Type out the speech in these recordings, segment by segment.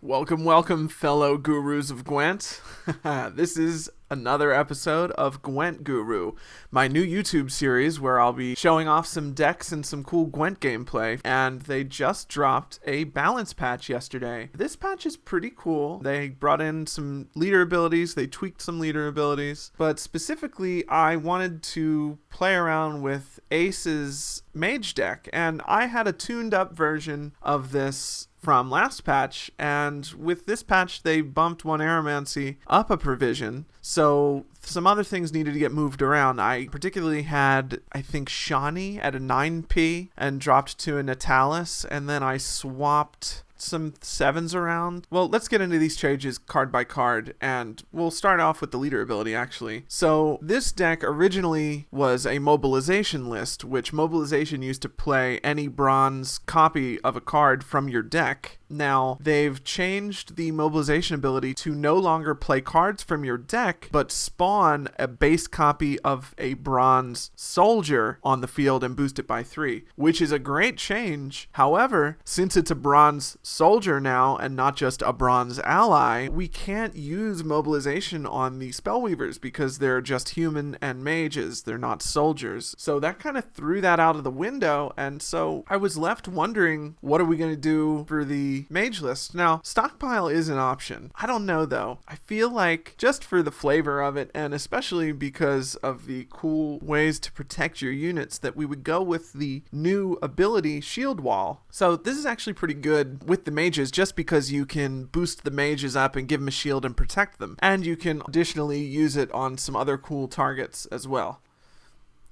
Welcome, fellow gurus of Gwent. This is another episode of Gwent Guru, my new YouTube series where I'll be showing off some decks and some cool Gwent gameplay, and they just dropped a balance patch yesterday. This patch is pretty cool. They brought in some leader abilities, they tweaked some leader abilities, but specifically I wanted to play around with Ace's mage deck, and I had a tuned up version of this from last patch, and with this patch they bumped one Aromancy up a provision, so some other things needed to get moved around. I particularly had, I think, Shani at a 9p and dropped to a Natalis, and then I swapped some 7s around. Well, let's get into these changes card by card, and we'll start off with the leader ability, actually. So this deck originally was a mobilization list, which mobilization used to play any bronze copy of a card from your deck. Now, they've changed the mobilization ability to no longer play cards from your deck, but spawn a base copy of a bronze soldier on the field and boost it by 3, which is a great change. However, since it's a bronze soldier now and not just a bronze ally, we can't use mobilization on the spellweavers because they're just human and mages, they're not soldiers. So that kind of threw that out of the window, and so I was left wondering, what are we going to do for the mage list? Now, stockpile is an option. I don't know though. I feel like just for the flavor of it, and especially because of the cool ways to protect your units, that we would go with the new ability Shield Wall. So this is actually pretty good with the mages, just because you can boost the mages up and give them a shield and protect them, and you can additionally use it on some other cool targets as well.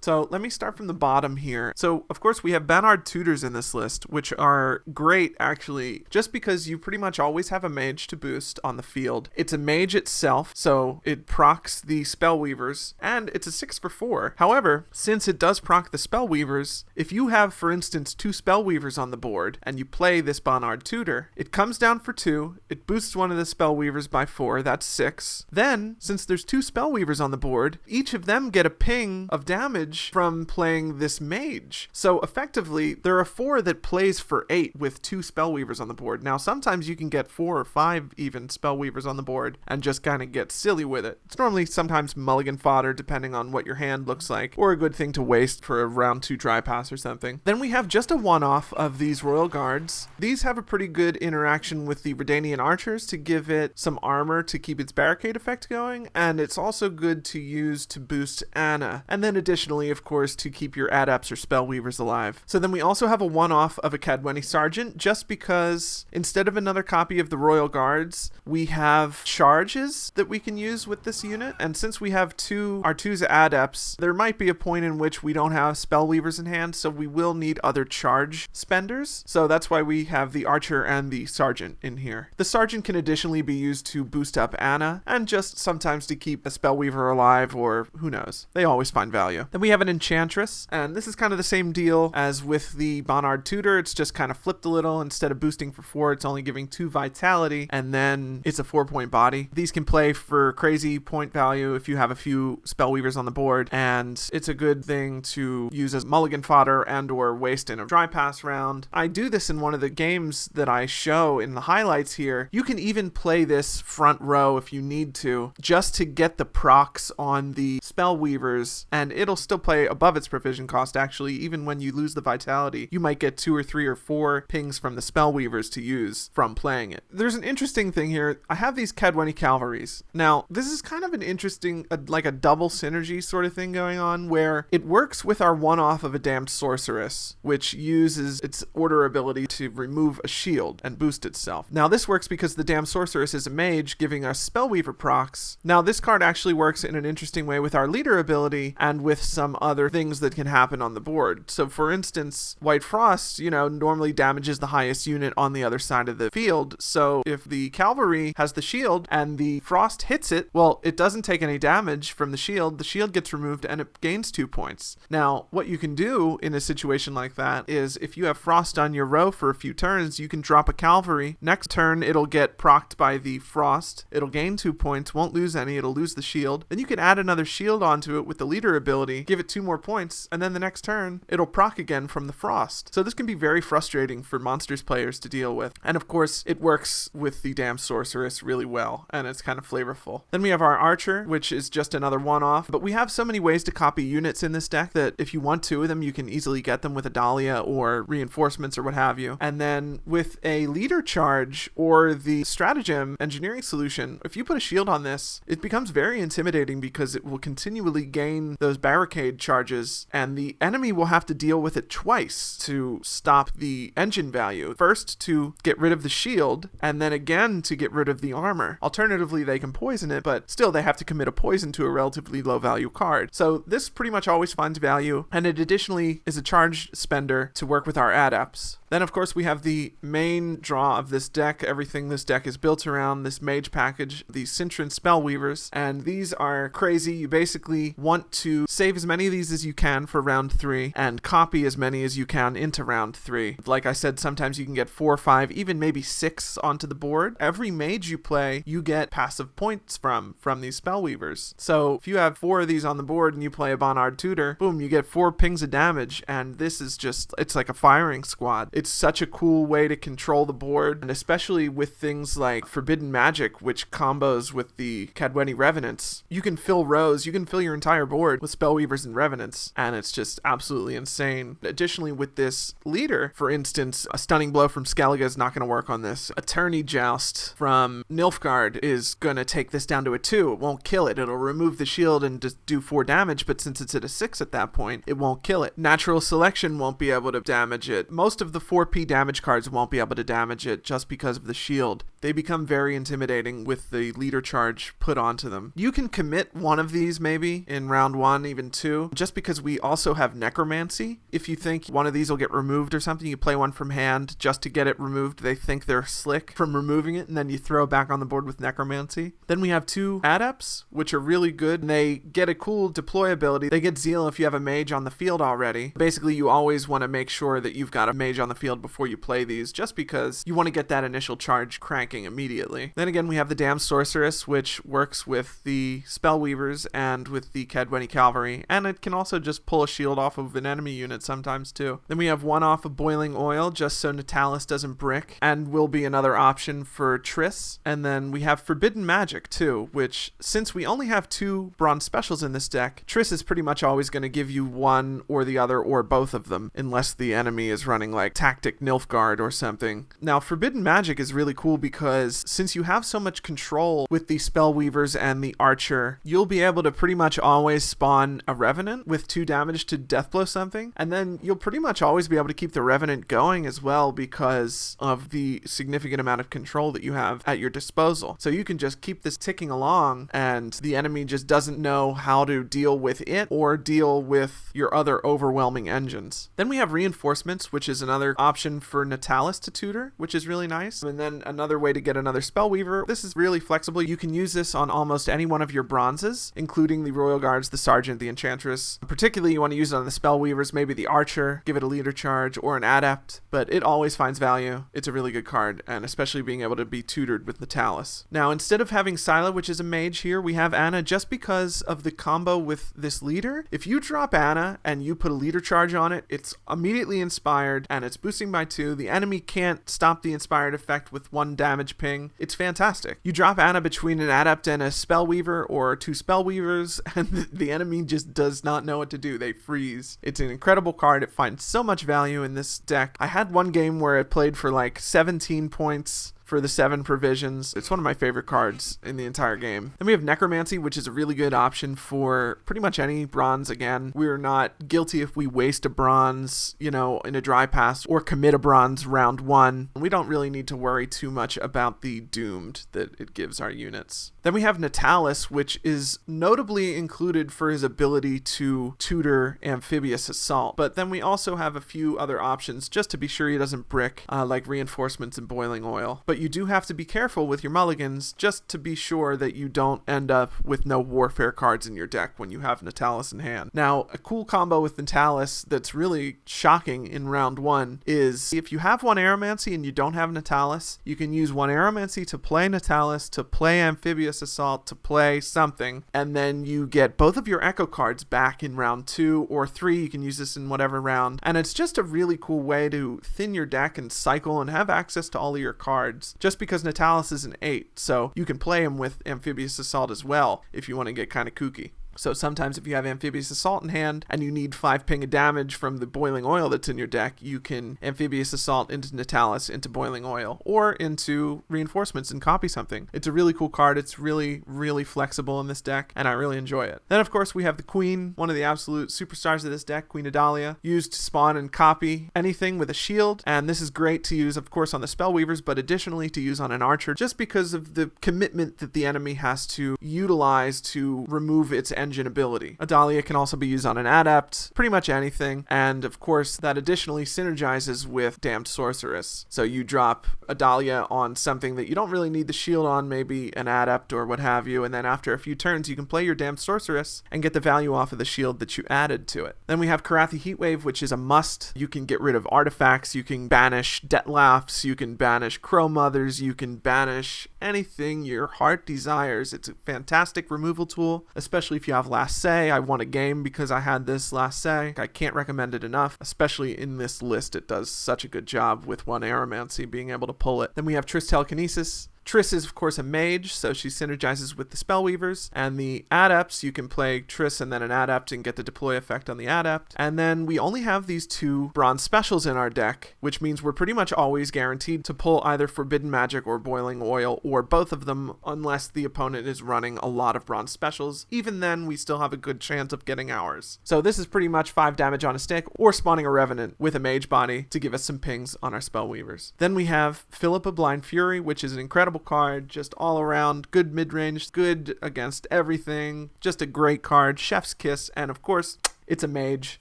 So let me start from the bottom here. So of course we have Bernard tutors in this list, which are great actually, just because you pretty much always have a mage to boost on the field. It's a mage itself, so it procs the spellweavers, and it's a 6 for 4. However, since it does proc the spellweavers, if you have, for instance, 2 spellweavers on the board and you play this Bernard tutor, it comes down for 2, it boosts one of the spellweavers by 4, that's 6. Then, since there's 2 spellweavers on the board, each of them get a ping of damage from playing this mage. So effectively, there are 4 that plays for 8 with 2 spellweavers on the board. Now, sometimes you can get 4 or 5 even spellweavers on the board and just kind of get silly with it. It's normally sometimes mulligan fodder depending on what your hand looks like, or a good thing to waste for a round 2 dry pass or something. Then we have just a one-off of these Royal Guards. These have a pretty good interaction with the Redanian archers to give it some armor to keep its barricade effect going, and it's also good to use to boost Anna, and then additionally, of course, to keep your adepts or spellweavers alive. So then we also have a one-off of a Cadwenny Sergeant, just because instead of another copy of the Royal Guards, we have charges that we can use with this unit, and since we have our 2's adepts, there might be a point in which we don't have spellweavers in hand, so we will need other charge spenders. So that's why we have the archer and the sergeant in here. The sergeant can additionally be used to boost up Anna, and just sometimes to keep a spellweaver alive, or who knows. They always find value. Then we have an enchantress, and this is kind of the same deal as with the Bernard tutor. It's just kind of flipped a little. Instead of boosting for 4, it's only giving 2 vitality, and then it's a 4-point body. These can play for crazy point value if you have a few spellweavers on the board, and it's a good thing to use as mulligan fodder and or waste in a dry pass round. I do this in one of the games that I show in the highlights here. You can even play this front row if you need to, just to get the procs on the spellweavers, and it'll still play above its provision cost actually. Even when you lose the vitality, you might get 2 or 3 or 4 pings from the spellweavers to use from playing it. There's an interesting thing here. I have these Cadwenny Cavalries. Now, this is kind of an interesting, like a double synergy sort of thing going on, where it works with our one-off of a Damned Sorceress, which uses its order ability to remove a shield and boost itself. Now, this works because the Damned Sorceress is a mage, giving us spellweaver procs. Now, this card actually works in an interesting way with our leader ability and with some other things that can happen on the board. So for instance, White Frost, normally damages the highest unit on the other side of the field. So if the cavalry has the shield and the frost hits it, well, it doesn't take any damage from the shield gets removed and it gains 2 points. Now, what you can do in a situation like that is, if you have frost on your row for a few turns, you can drop a cavalry. Next turn, it'll get procced by the frost. It'll gain 2 points, won't lose any, it'll lose the shield. Then you can add another shield onto it with the leader ability, give it 2 more points, and then the next turn, it'll proc again from the frost. So this can be very frustrating for monsters players to deal with. And of course, it works with the damn sorceress really well, and it's kind of flavorful. Then we have our archer, which is just another one-off, but we have so many ways to copy units in this deck that if you want 2 of them, you can easily get them with a Dahlia or reinforcements or what have you. And then with a leader charge or the stratagem engineering solution, if you put a shield on this, it becomes very intimidating because it will continually gain those barricade charges, and the enemy will have to deal with it twice to stop the engine value. First to get rid of the shield, and then again to get rid of the armor. Alternatively, they can poison it, but still they have to commit a poison to a relatively low value card. So this pretty much always finds value, and it additionally is a charge spender to work with our adepts. Then, of course, we have the main draw of this deck. Everything this deck is built around this mage package, the Cintron Spellweavers, and these are crazy. You basically want to save as many of these as you can for round 3 and copy as many as you can into round 3. Like I said, sometimes you can get 4 or 5, even maybe 6 onto the board. Every mage you play, you get passive points from these Spellweavers. So if you have 4 of these on the board and you play a Bonnard Tutor, boom, you get 4 pings of damage, and this is just, it's like a firing squad. It's such a cool way to control the board, and especially with things like Forbidden Magic, which combos with the Cadweni Revenants. You can fill rows, you can fill your entire board with Spellweavers and Revenants, and it's just absolutely insane. Additionally, with this leader, for instance, a Stunning Blow from Skellige is not going to work on this. A Tourney Joust from Nilfgaard is going to take this down to a 2. It won't kill it. It'll remove the shield and just do 4 damage, but since it's at a 6 at that point, it won't kill it. Natural Selection won't be able to damage it. Most of the 4P damage cards won't be able to damage it just because of the shield. They become very intimidating with the leader charge put onto them. You can commit one of these maybe in round 1, even 2, just because we also have Necromancy. If you think one of these will get removed or something, you play one from hand just to get it removed. They think they're slick from removing it, and then you throw it back on the board with Necromancy. Then we have 2 Adepts, which are really good, and they get a cool deploy ability. They get Zeal if you have a mage on the field already. Basically, you always want to make sure that you've got a mage on the field before you play these, just because you want to get that initial charge cranking immediately. Then again, we have the Damn Sorceress, which works with the Spellweavers and with the Cadweni Cavalry, and it can also just pull a shield off of an enemy unit sometimes too. Then we have one off of Boiling Oil, just so Natalis doesn't brick, and will be another option for Triss. And then we have Forbidden Magic too, which, since we only have 2 bronze specials in this deck, Triss is pretty much always going to give you one or the other or both of them, unless the enemy is running like Tactic Nilfgaard or something. Now, Forbidden Magic is really cool because since you have so much control with the Spellweavers and the Archer, you'll be able to pretty much always spawn a Revenant with 2 damage to Deathblow something, and then you'll pretty much always be able to keep the Revenant going as well because of the significant amount of control that you have at your disposal. So you can just keep this ticking along, and the enemy just doesn't know how to deal with it or deal with your other overwhelming engines. Then we have Reinforcements, which is another option for Natalis to tutor, which is really nice. And then another way to get another Spellweaver. This is really flexible. You can use this on almost any one of your bronzes, including the Royal Guards, the Sergeant, the Enchantress. Particularly, you want to use it on the Spellweavers, maybe the Archer, give it a leader charge, or an Adept, but it always finds value. It's a really good card, and especially being able to be tutored with Natalis. Now, instead of having Scylla, which is a mage here, we have Anna just because of the combo with this leader. If you drop Anna and you put a leader charge on it, it's immediately inspired, and it's boosting by 2. The enemy can't stop the inspired effect with 1 damage ping. It's fantastic. You drop Anna between an Adept and a Spellweaver or 2 Spellweavers, and the enemy just does not know what to do. They freeze. It's an incredible card. It finds so much value in this deck. I had one game where it played for like 17 points for the 7 provisions. It's one of my favorite cards in the entire game. Then we have Necromancy, which is a really good option for pretty much any bronze. Again, we're not guilty if we waste a bronze, in a dry pass or commit a bronze round 1. We don't really need to worry too much about the doomed that it gives our units. Then we have Natalis, which is notably included for his ability to tutor Amphibious Assault. But then we also have a few other options just to be sure he doesn't brick, like Reinforcements and Boiling Oil. But you do have to be careful with your mulligans just to be sure that you don't end up with no warfare cards in your deck when you have Natalis in hand. Now, a cool combo with Natalis that's really shocking in round 1 is if you have one Aeromancy and you don't have Natalis, you can use one Aeromancy to play Natalis, to play Amphibious Assault, to play something, and then you get both of your Echo cards back in round 2 or 3. You can use this in whatever round, and it's just a really cool way to thin your deck and cycle and have access to all of your cards, just because Natalis is an 8, so you can play him with Amphibious Assault as well if you want to get kind of kooky. So sometimes if you have Amphibious Assault in hand and you need 5 ping of damage from the Boiling Oil that's in your deck, you can Amphibious Assault into Natalis, into Boiling Oil, or into Reinforcements and copy something. It's a really cool card. It's really, really flexible in this deck, and I really enjoy it. Then, of course, we have the Queen, one of the absolute superstars of this deck, Queen Adalia, used to spawn and copy anything with a shield, and this is great to use, of course, on the Spellweavers, but additionally to use on an Archer, just because of the commitment that the enemy has to utilize to remove its engine ability. Adalia can also be used on an Adept, pretty much anything, and of course that additionally synergizes with Damned Sorceress. So you drop Adalia on something that you don't really need the shield on, maybe an Adept or what have you, and then after a few turns you can play your Damned Sorceress and get the value off of the shield that you added to it. Then we have Karathi Heatwave, which is a must. You can get rid of artifacts, you can banish Detlafs, you can banish Crow Mothers, you can banish anything your heart desires. It's a fantastic removal tool, especially if you have Last Say. I won a game because I had this Last Say. I can't recommend it enough, especially in this list. It does such a good job with one Aeromancy being able to pull it. Then we have Triss Telekinesis. Triss is, of course, a mage, so she synergizes with the Spellweavers, and the Adepts, you can play Triss and then an Adept and get the deploy effect on the Adept. And then we only have these 2 bronze specials in our deck, which means we're pretty much always guaranteed to pull either Forbidden Magic or Boiling Oil, or both of them, unless the opponent is running a lot of bronze specials. Even then, we still have a good chance of getting ours. So this is pretty much 5 damage on a stick, or spawning a Revenant with a mage body to give us some pings on our Spellweavers. Then we have Philippa Blind Fury, which is an incredible card, just all around good mid-range, good against everything, just a great card, chef's kiss, and of course it's a mage,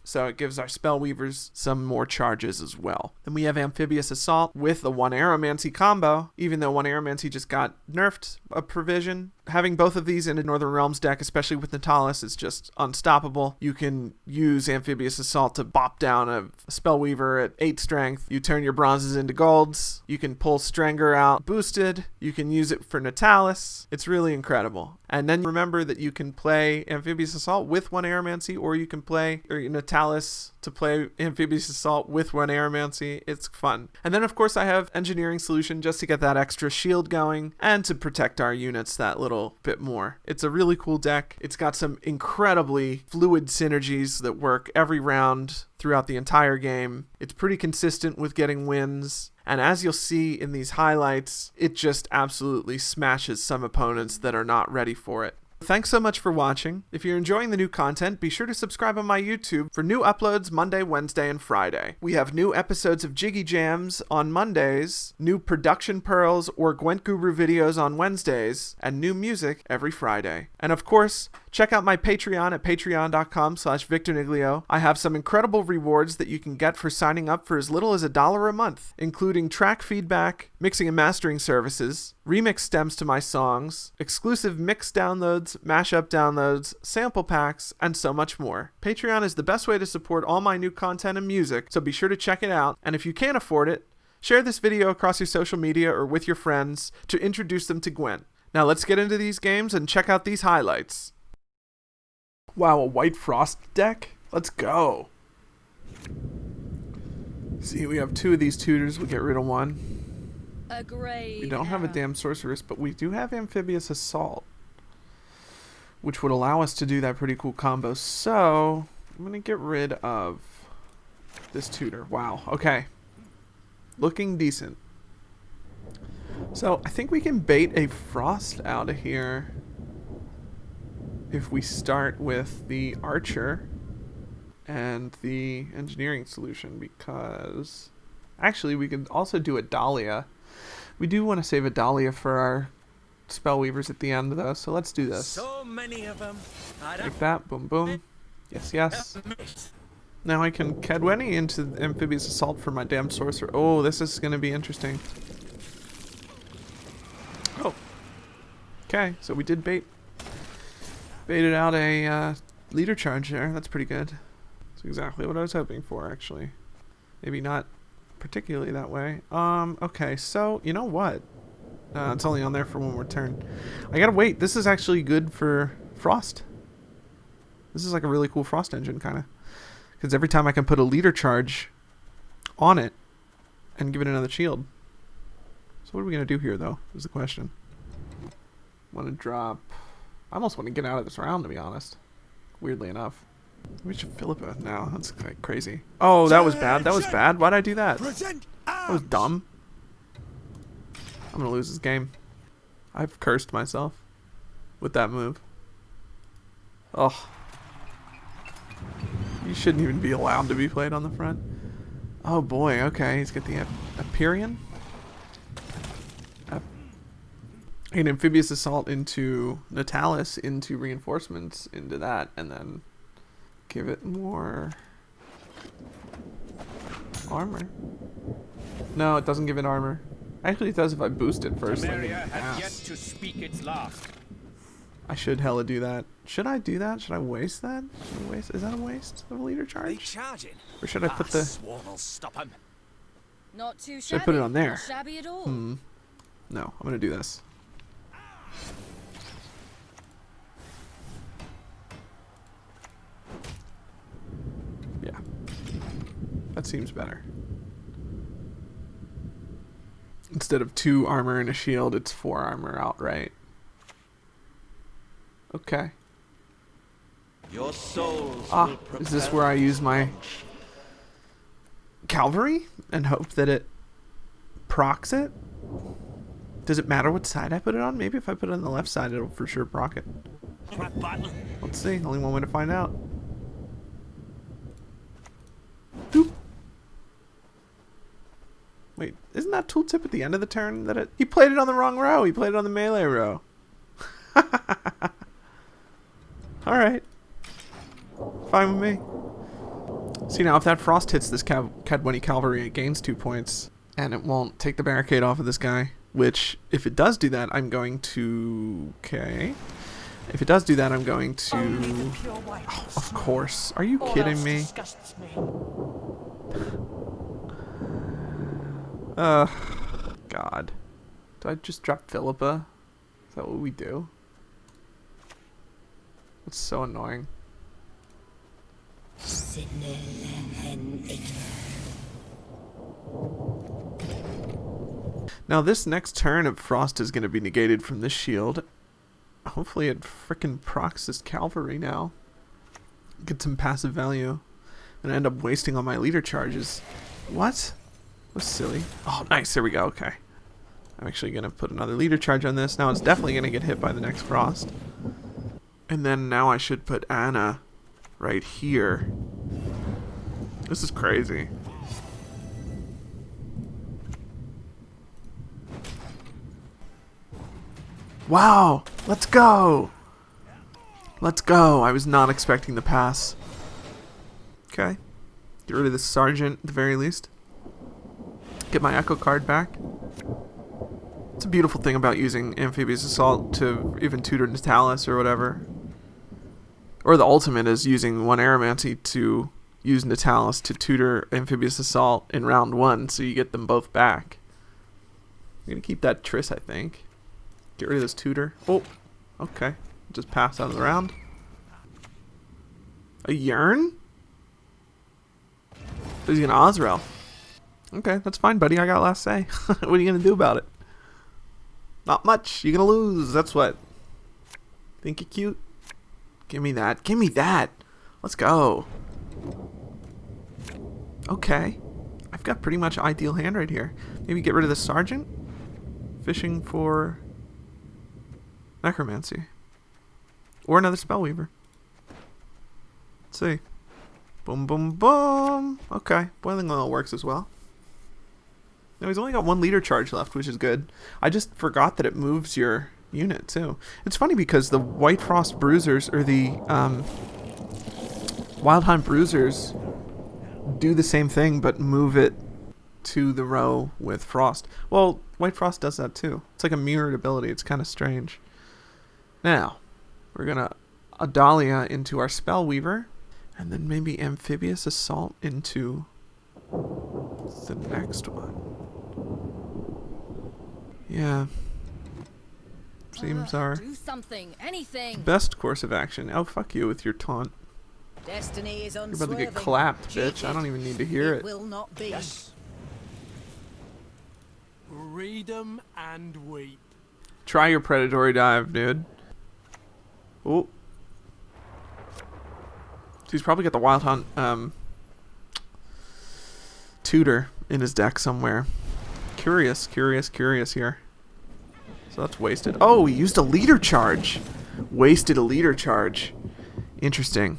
so it gives our Spellweavers some more charges as well. Then we have Amphibious Assault with the 1 Aeromancy combo, even though 1 Aeromancy just got nerfed a provision. Having both of these in a Northern Realms deck, especially with Natalis, is just unstoppable. You can use Amphibious Assault to bop down a Spellweaver at 8 strength. You turn your bronzes into golds. You can pull Strenger out boosted. You can use it for Natalis. It's really incredible. And then remember that you can play Amphibious Assault with 1 Aeromancy, or you can play Natalis to play Amphibious Assault with 1 Aeromancy. It's fun. And then, of course, I have Engineering Solution just to get that extra shield going and to protect our units that little bit more. It's a really cool deck. It's got some incredibly fluid synergies that work every round throughout the entire game. It's pretty consistent with getting wins. And as you'll see in these highlights, it just absolutely smashes some opponents that are not ready for it. Thanks so much for watching. If you're enjoying the new content, be sure to subscribe on my YouTube for new uploads Monday, Wednesday, and Friday. We have new episodes of Jiggy Jams on Mondays, new production pearls or Gwent Guru videos on Wednesdays, and new music every Friday. And of course, check out my Patreon at patreon.com/Victor Niglio. I have some incredible rewards that you can get for signing up for as little as $1 a month, including track feedback, mixing and mastering services, remix stems to my songs, exclusive mix downloads, mashup downloads, sample packs, and so much more. Patreon is the best way to support all my new content and music, so be sure to check it out. And if you can't afford it, share this video across your social media or with your friends to introduce them to Gwent. Now let's get into these games and check out these highlights. Wow, a White Frost deck? Let's go. See, we have 2 of these tutors. We'll get rid of 1. We don't have a Damned Sorceress, but we do have Amphibious Assault, which would allow us to do that pretty cool combo. So I'm going to get rid of this tutor. Wow, okay. Looking decent. So I think we can bait a Frost out of here if we start with the Archer and the Engineering Solution, because actually we could also do a Dahlia. We do want to save a Dahlia for our Spellweavers at the end, though, so let's do this. So many of them. Like that, boom, boom. Yes, yes. Now I can Kedwenny into Amphibious Assault for my Damned Sorcerer. Oh, this is going to be interesting. Okay, so we did baited out a leader charge there. That's pretty good. That's exactly what I was hoping for, actually. Maybe not particularly that way. Okay, so you know what? It's only on there for one more turn. I gotta wait. This is actually good for Frost. This is like a really cool Frost engine, kind of. Because every time I can put a leader charge on it and give it another shield. So what are we going to do here, though, is the question. Want to drop... I almost want to get out of this round, to be honest. Weirdly enough. We should Philippa now. That's like crazy. Oh, that was bad. That was bad. Why'd I do that? That was dumb. I'm going to lose this game. I've cursed myself with that move. Oh. You shouldn't even be allowed to be played on the front. Oh boy, okay. He's got the Aperion. An amphibious assault into Natalis, into reinforcements, into that, and then give it more armor. No, it doesn't give it armor. Actually, it does if I boost it first. Has yet to speak its last. I should hella do that. Should I do that? Should I waste that? Should I waste? Is that a waste of a leader charge? Or should I put the? Stop him. Not too shabby. Should I put it on there? Not shabby at all. No, I'm gonna do this. Yeah, that seems better. Instead of 2 armor and a shield, it's 4 armor outright. Okay. Your souls is this where I use my cavalry and hope that it procs it? Does it matter what side I put it on? Maybe if I put it on the left side, it'll for sure proc it. Let's see. Only one way to find out. Doop. Wait, isn't that tooltip at the end of the turn that it... He played it on the wrong row. He played it on the melee row. Alright. Fine with me. See, now if that frost hits this Cadwani cavalry, it gains 2 points. And it won't take the barricade off of this guy. Which, if it does do that, I'm going to... Okay. If it does do that, I'm going to... Oh, of course. Are you kidding me? God. Do I just drop Philippa? Is that what we do? That's so annoying. Now this next turn of Frost is going to be negated from this shield. Hopefully it frickin' procs this cavalry now. Get some passive value. And I end up wasting all my leader charges. What? That's silly. Oh, nice. There we go. Okay. I'm actually going to put another leader charge on this. Now it's definitely going to get hit by the next Frost. And then now I should put Anna right here. This is crazy. Wow! Let's go! Let's go! I was not expecting the pass. Okay. Get rid of this sergeant at the very least. Get my echo card back. It's a beautiful thing about using amphibious assault to even tutor Natalis or whatever. Or the ultimate is using 1 aeromancy to use Natalis to tutor amphibious assault in round 1, so you get them both back. I'm gonna keep that Triss, I think. Get rid of this tutor. Oh, okay. Just pass out of the round. A Yearn? He's gonna Ozrel. Okay, that's fine, buddy. I got last say. What are you gonna do about it? Not much. You're gonna lose. That's what. Think you're cute? Give me that. Give me that. Let's go. Okay. I've got pretty much ideal hand right here. Maybe get rid of the sergeant. Fishing for necromancy. Or another spellweaver. Let's see. Boom, boom, boom. Okay. Boiling oil works as well. Now he's only got 1 leader charge left, which is good. I just forgot that it moves your unit too. It's funny because the White Frost Bruisers, or the Wildheim Bruisers, do the same thing but move it to the row with Frost. Well, White Frost does that too. It's like a mirrored ability. It's kind of strange. Now, we're gonna Adalia into our Spellweaver, and then maybe Amphibious Assault into the next one. Yeah. Seems our Do something, anything. best course of action. Oh, fuck you with your taunt. Destiny is You're unswerving. about to get clapped, bitch. I don't even need to hear it. Will not be. Yes. Read 'em and weep. Try your predatory dive, dude. Oh. So he's probably got the Wild Hunt tutor in his deck somewhere. Curious here. So that's wasted. Oh, he used a leader charge. Wasted a leader charge. Interesting.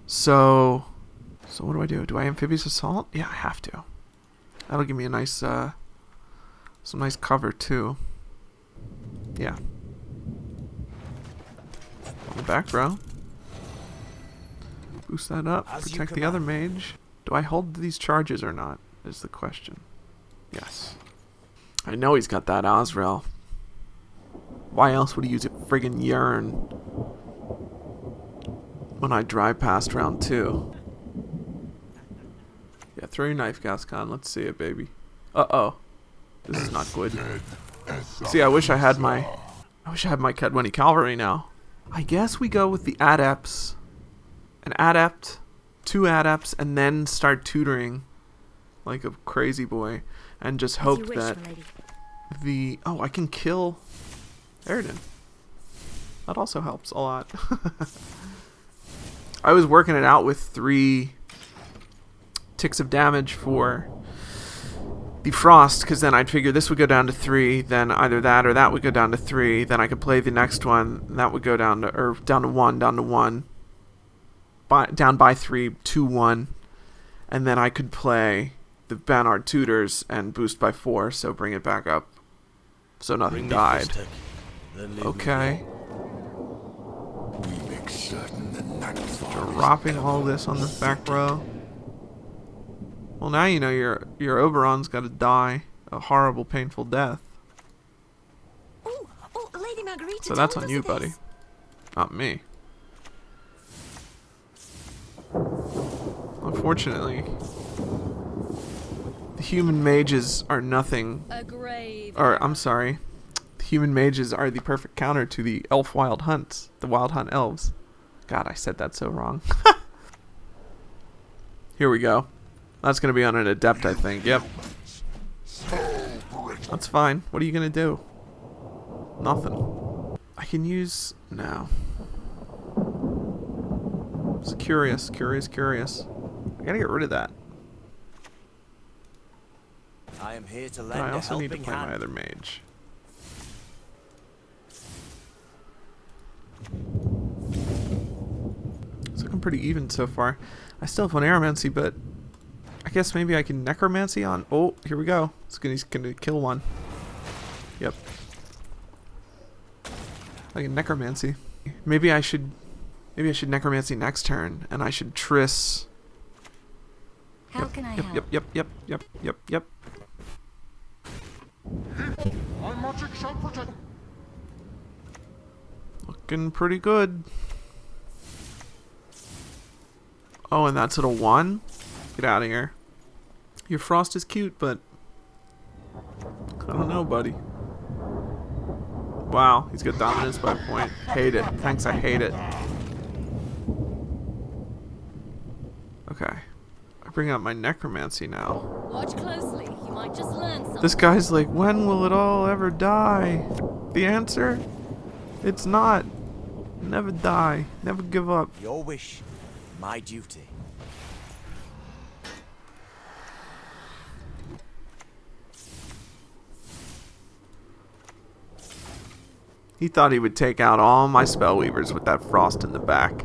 So what do I do? Do I Amphibious Assault? Yeah, I have to. That'll give me a nice, some nice cover too. Yeah. On the back, bro. Boost that up. As you Protect the other mage. Do I hold these charges or not? Is the question. Yes. I know he's got that Osrel. Why else would he use a friggin' Yearn when I drive past round 2? Yeah, throw your knife, Gascon. Let's see it, baby. Uh-oh. This is not good. See, I wish I had my Kedwenny Cavalry now. I guess we go with the Adepts. An Adept, 2 Adepts, and then start tutoring like a crazy boy. And just hope that the... Oh, I can kill Eridan. That also helps a lot. I was working it out with 3 ticks of damage for the Frost, because then I'd figure this would go down to 3, then either that or that would go down to 3, then I could play the next one, that would go down to, or down to 1, down by 3, 2, 1, and then I could play the Banard Tutors and boost by 4, so bring it back up. So nothing died. Okay. Dropping all this on this back row. Well, now you know your Oberon's got to die a horrible, painful death. Oh, Lady Margarita. So that's on you, buddy. Not me. Unfortunately, the human mages are nothing. A grave. Or, I'm sorry. The human mages are the perfect counter to the elf wild hunts. The wild hunt elves. God, I said that so wrong. Here we go. That's going to be on an adept, I think. Yep. That's fine. What are you going to do? Nothing. I can use... No. It's curious. I gotta get rid of that. I am here to But lend I a also need to helping play my hand. other mage. It's looking pretty even so far. I still have one Aeromancy, but I guess maybe I can Necromancy on... Oh, here we go. He's gonna kill one. Yep. I can Necromancy. Maybe I should Necromancy next turn, and I should Triss... How can I help? Yep. Looking pretty good. Oh, and that's at a 1? Get out of here. Your Frost is cute, but... I don't know, buddy. Wow, he's got Dominance by a point. Hate it. Thanks, I hate it. Okay. I bring out my Necromancy now. Watch closely. You might just learn something. This guy's like, when will it all ever die? The answer? It's not. Never die. Never give up. Your wish, my duty. He thought he would take out all my Spellweavers with that Frost in the back.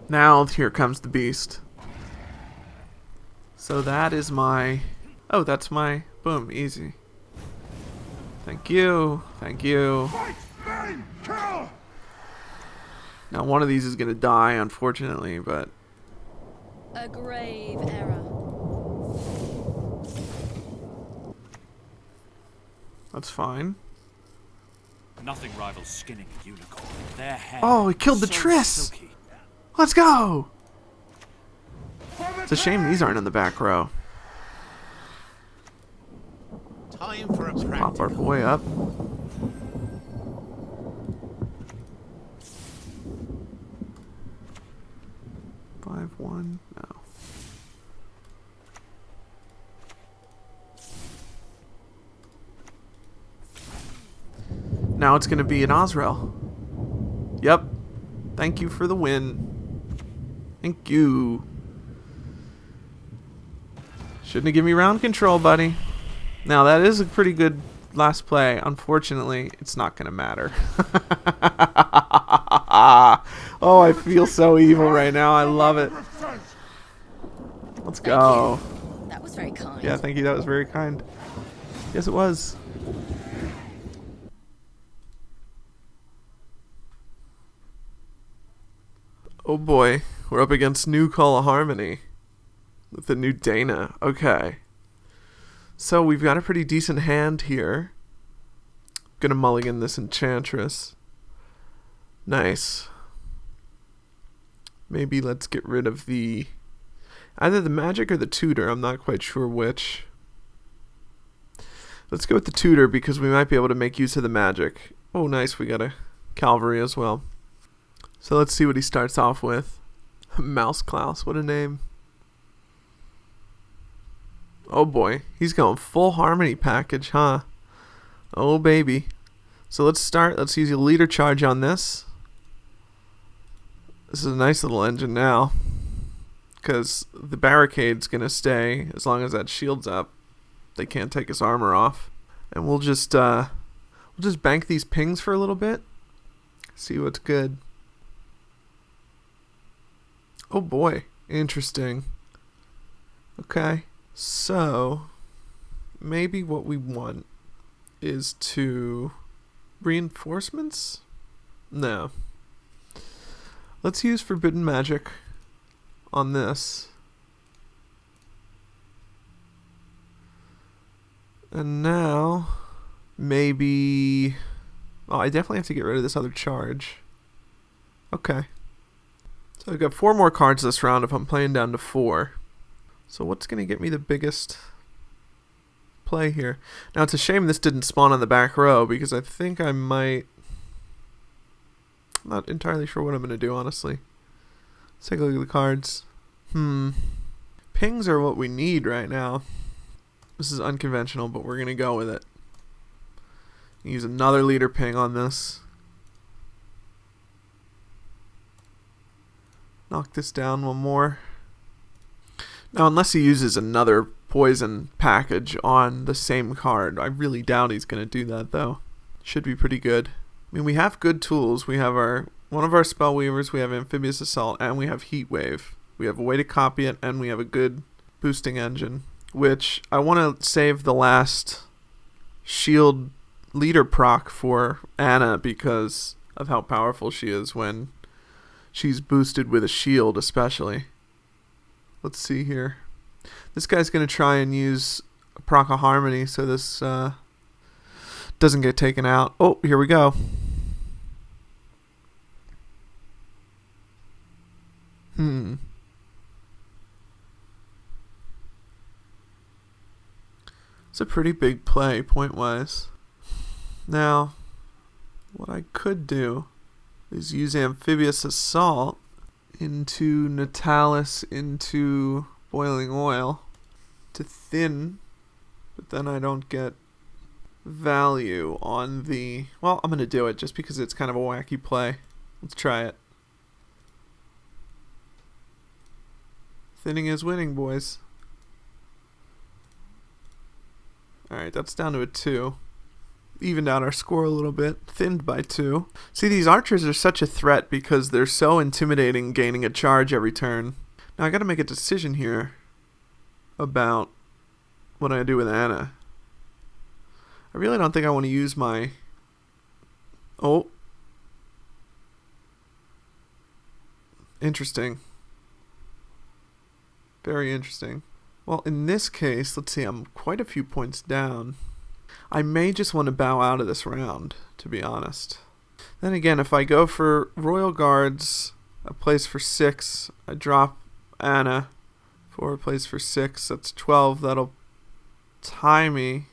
Now, here comes the beast. So that is my... Oh, that's my... Boom, easy. Thank you. Now, one of these is going to die, unfortunately, but... A grave error. That's fine. Nothing rivals skinning a unicorn. Their hair Oh, he killed the so Triss. silky. Let's go. It's a shame these aren't in the back row. Time for a Pop our practical. boy up. Five one. No. Now it's going to be an Osrel. Yep. Thank you for the win. Thank you. Shouldn't have given me round control, buddy. Now, that is a pretty good last play. Unfortunately, it's not going to matter. Oh, I feel so evil right now. I love it. Let's go. That was very kind. Yeah, thank you. That was very kind. Yes, it was. Oh boy, we're up against new Call of Harmony with the new Dana. Okay. So we've got a pretty decent hand here. Gonna mulligan this Enchantress. Nice. Maybe let's get rid of the... either the magic or the tutor. I'm not quite sure which. Let's go with the tutor because we might be able to make use of the magic. Oh, nice. We got a cavalry as well. So let's see what he starts off with. Mouse Klaus, what a name. Oh boy, he's going full harmony package, huh? Oh baby. So let's start. Let's use a leader charge on this. This is a nice little engine now, because the barricade's gonna stay as long as that shield's up. They can't take his armor off, and we'll just bank these pings for a little bit. See what's good. Oh boy, interesting. Okay, so maybe what we want is to reinforcements? No. Let's use forbidden magic on this. And now maybe... oh, I definitely have to get rid of this other charge. Okay. So I've got 4 more cards this round if I'm playing down to 4. So what's going to get me the biggest play here? Now it's a shame this didn't spawn on the back row because I think I might... I'm not entirely sure what I'm going to do, honestly. Let's take a look at the cards. Pings are what we need right now. This is unconventional, but we're going to go with it. Use another leader ping on this. Knock this down one more. Now, unless he uses another poison package on the same card, I really doubt he's going to do that, though. Should be pretty good. I mean, we have good tools. We have one of our spell weavers, we have amphibious assault, and we have heat wave. We have a way to copy it, and we have a good boosting engine, which I want to save the last shield leader proc for Anna because of how powerful she is when she's boosted with a shield, especially. Let's see here. This guy's going to try and use a proc of harmony so this doesn't get taken out. Oh, here we go. It's a pretty big play, point-wise. Now, what I could do is use amphibious assault into Natalis into boiling oil to thin, but then I don't get value on the... well, I'm going to do it just because it's kind of a wacky play. Let's try it. Thinning is winning, boys. Alright, that's down to a 2. Evened out our score a little bit. Thinned by 2. See, these archers are such a threat because they're so intimidating gaining a charge every turn. Now I gotta make a decision here about what I do with Anna. I really don't think I want to use my... oh. Interesting. Very interesting. Well, in this case, let's see, I'm quite a few points down. I may just want to bow out of this round, to be honest. Then again, if I go for Royal Guards, a place for 6, I drop Anna. 4 plays for 6, that's 12. That'll tie me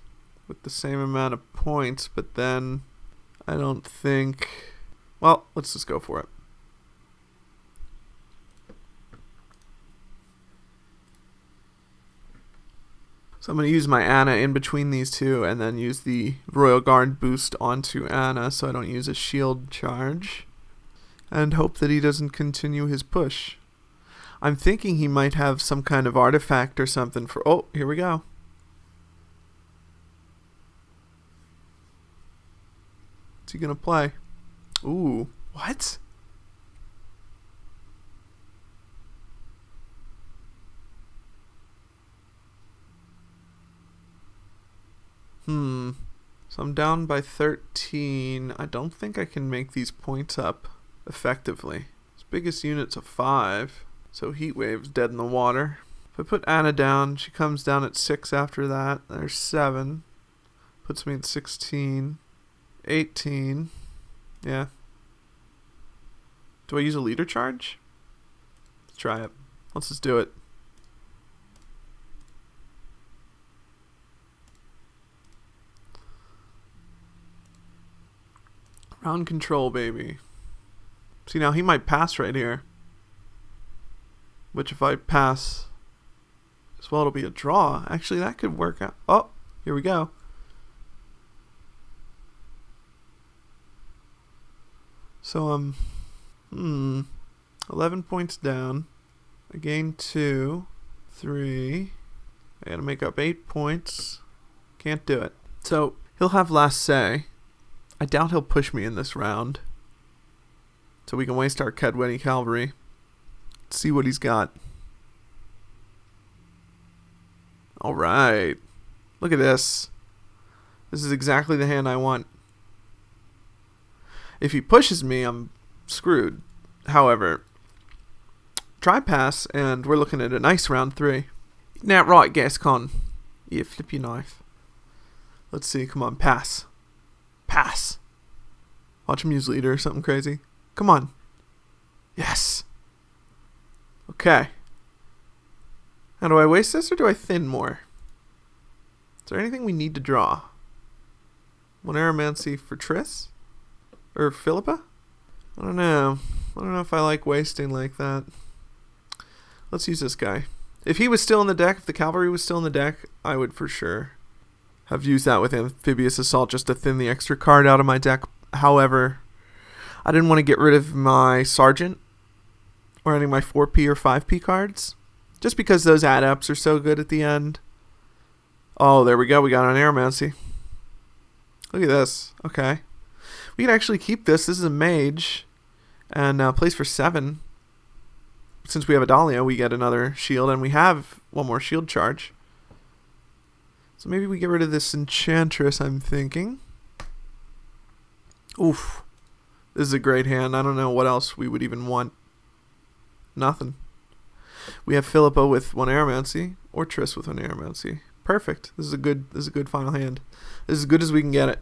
with the same amount of points, but then I don't think... Well, let's just go for it. So I'm going to use my Anna in between these two and then use the Royal Guard boost onto Anna so I don't use a shield charge. And hope that he doesn't continue his push. I'm thinking he might have some kind of artifact or something for... Oh, here we go. What's he going to play? Ooh, what? So I'm down by 13. I don't think I can make these points up effectively. His biggest unit's a 5. So Heat Wave's dead in the water. If I put Anna down, she comes down at 6 after that. There's 7. Puts me at 16. 18. Yeah. Do I use a leader charge? Let's try it. Let's just do it. Round control, baby. See, now he might pass right here. Which if I pass as well, it'll be a draw. Actually, that could work out. Oh, here we go. So, 11 points down. I gain 2, 3. I gotta make up 8 points. Can't do it. So, he'll have last say. I doubt he'll push me in this round. So we can waste our Kedwenny Cavalry. Let's see what he's got. Alright. Look at this. This is exactly the hand I want. If he pushes me, I'm screwed. However, try pass, and we're looking at a nice round 3. Now, right, Gascon. Yeah, flip your knife. Let's see. Come on, pass. Pass. Watch him use leader or something crazy. Come on. Yes. Okay. Now, do I waste this or do I thin more? Is there anything we need to draw? One Aromancy for Triss? Or Philippa? I don't know. I don't know if I like wasting like that. Let's use this guy. If he was still in the deck, if the cavalry was still in the deck, I would for sure have used that with Amphibious Assault just to thin the extra card out of my deck. However, I didn't want to get rid of my Sergeant or any of my 4P or 5P cards just because those adepts are so good at the end. Oh, there we go. We got an Aromancy. Look at this. Okay. We can actually keep this. This is a mage. And plays for 7. Since we have a Dahlia, we get another shield. And we have one more shield charge. So maybe we get rid of this Enchantress, I'm thinking. Oof. This is a great hand. I don't know what else we would even want. Nothing. We have Philippa with one Aromancy. Or Triss with one Aromancy. Perfect. This is a good final hand. This is as good as we can get it.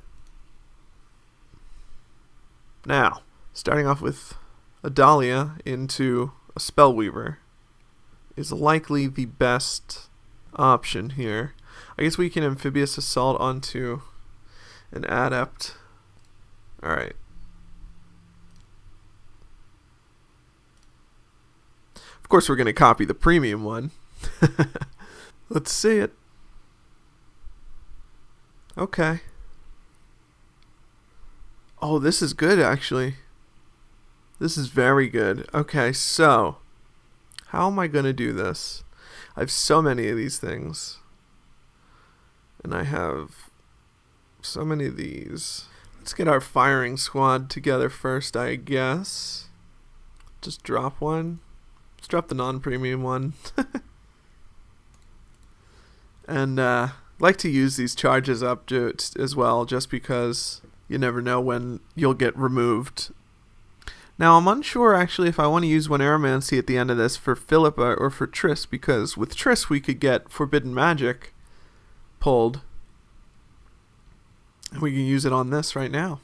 Now, starting off with a Dahlia into a Spellweaver is likely the best option here. I guess we can Amphibious Assault onto an Adept. Alright. Of course we're going to copy the premium one. Let's see it. Okay. Oh, this is good, actually. This is very good. Okay, so how am I going to do this? I have so many of these things. And I have so many of these. Let's get our firing squad together first, I guess. Just drop one. Let's drop the non-premium one. And like to use these charges up as well, just because you never know when you'll get removed. Now, I'm unsure, actually, if I want to use one Aromancy at the end of this for Philippa or for Triss, because with Triss we could get Forbidden Magic pulled. We can use it on this right now.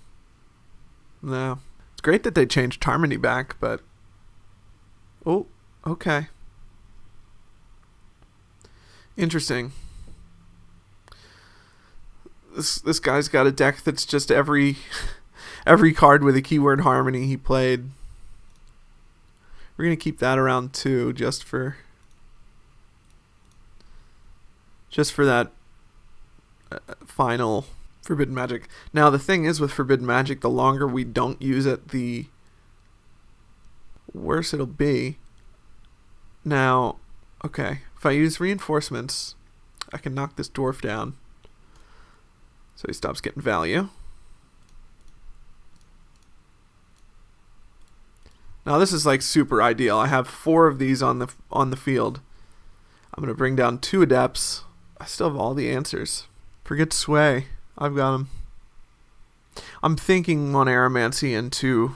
No. It's great that they changed Harmony back, but... Oh, okay. Interesting. This guy's got a deck that's just every card with a keyword Harmony he played. We're going to keep that around too, just for that final Forbidden Magic. Now, the thing is with Forbidden Magic, the longer we don't use it, the worse it'll be. Now, okay, if I use reinforcements, I can knock this dwarf down so he stops getting value. Now this is like super ideal. I have 4 of these on the field. I'm going to bring down 2 adepts. I still have all the answers. Forget Sway. I've got them. I'm thinking on Aromancy into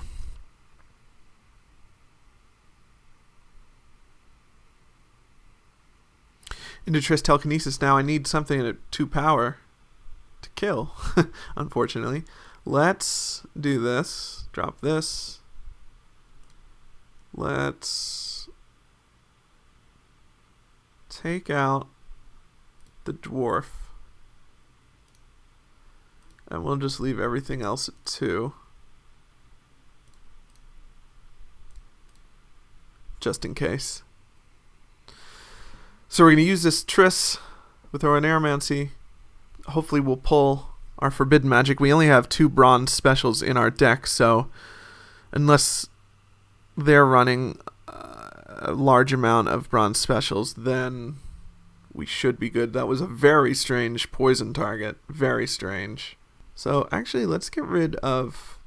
Triss Telekinesis. Now I need something at 2 power to kill, unfortunately. Let's do this. Drop this. Let's take out the dwarf. And we'll just leave everything else at 2. Just in case. So we're going to use this Triss with our Aromancy. Hopefully we'll pull our Forbidden Magic. We only have 2 bronze specials in our deck, so unless they're running a large amount of bronze specials, then we should be good. That was a very strange poison target. Very strange. So actually, let's get rid of...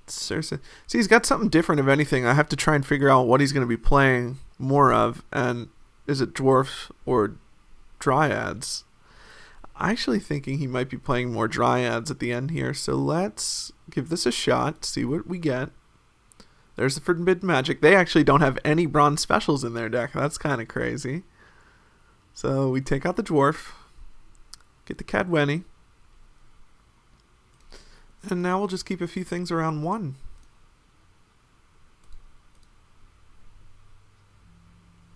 Seriously. See, he's got something different, if anything. I have to try and figure out what he's going to be playing more of. And is it dwarfs or dryads? I'm actually thinking he might be playing more dryads at the end here. So let's give this a shot, see what we get. There's the Forbidden Magic. They actually don't have any bronze specials in their deck. That's kind of crazy. So we take out the dwarf, get the Cadwenny, and now we'll just keep a few things around 1.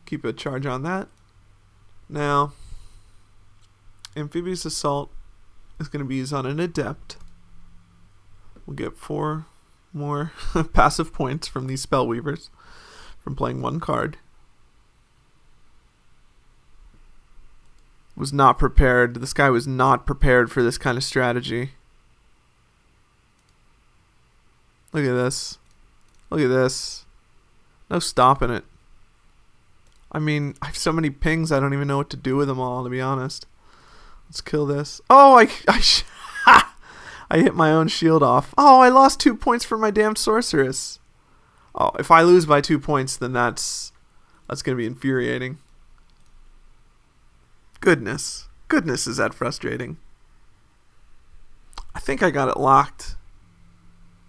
Keep a charge on that. Now, Amphibious Assault is going to be used on an Adept. We'll get 4 more passive points from these Spellweavers from playing 1 card. Was not prepared. This guy was not prepared for this kind of strategy. Look at this. Look at this. No stopping it. I mean, I have so many pings, I don't even know what to do with them all, to be honest. Let's kill this. Oh, I hit my own shield off. Oh, I lost 2 points for my damn sorceress. Oh, if I lose by 2 points, then that's going to be infuriating. Goodness. Goodness, is that frustrating. I think I got it locked.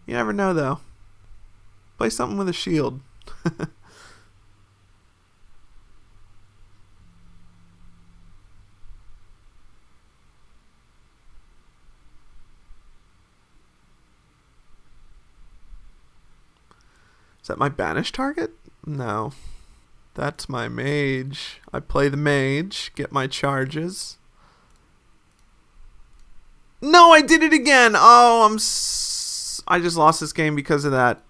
You never know, though. Play something with a shield. Is that my banish target? No. That's my mage. I play the mage, get my charges. No, I did it again! Oh, I just lost this game because of that.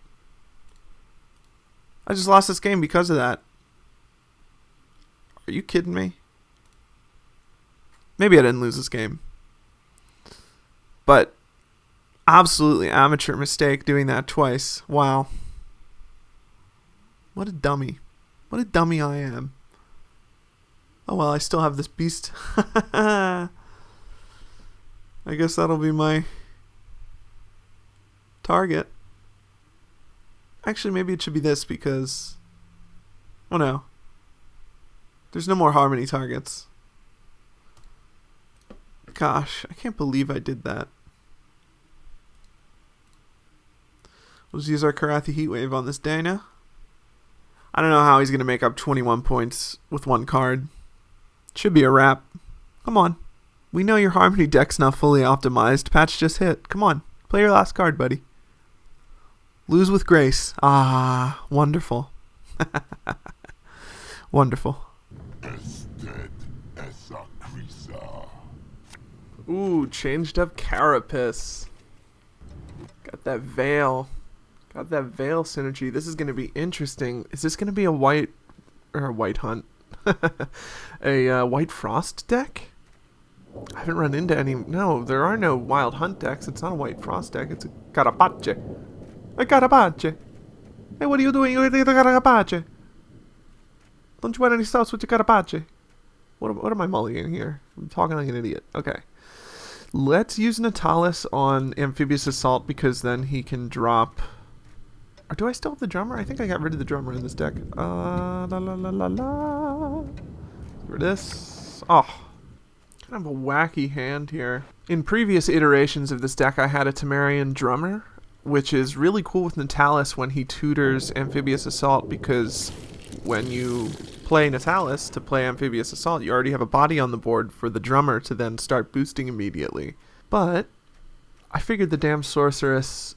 I just lost this game because of that. Are you kidding me? Maybe I didn't lose this game. But absolutely amateur mistake doing that twice. Wow. What a dummy. What a dummy I am. Oh well, I still have this beast. I guess that'll be my target. Actually, maybe it should be this because... Oh no. There's no more harmony targets. Gosh, I can't believe I did that. Let's use our Karathi Heatwave on this Dana. I don't know how he's going to make up 21 points with 1 card. Should be a wrap. Come on. We know your Harmony deck's not fully optimized. Patch just hit. Come on. Play your last card, buddy. Lose with grace. Ah, wonderful. Wonderful. Ooh, changed up Carapace. Got that veil. Got that veil synergy. This is going to be interesting. Is this going to be a white hunt? A white frost deck? I haven't run into any. No, there are no wild hunt decks. It's not a white frost deck. It's a Carapace. A Carapace. Hey, what are you doing with the Carapace? Don't you want any sauce with your Carapace? What am I mulling here? I'm talking like an idiot. Okay. Let's use Natalis on Amphibious Assault because then he can drop... Or do I still have the drummer? I think I got rid of the drummer in this deck. La la la la la. For this. Oh. Kind of a wacky hand here. In previous iterations of this deck, I had a Temerian drummer, which is really cool with Natalis when he tutors Amphibious Assault because when you play Natalis to play Amphibious Assault, you already have a body on the board for the drummer to then start boosting immediately. But I figured the damn Sorceress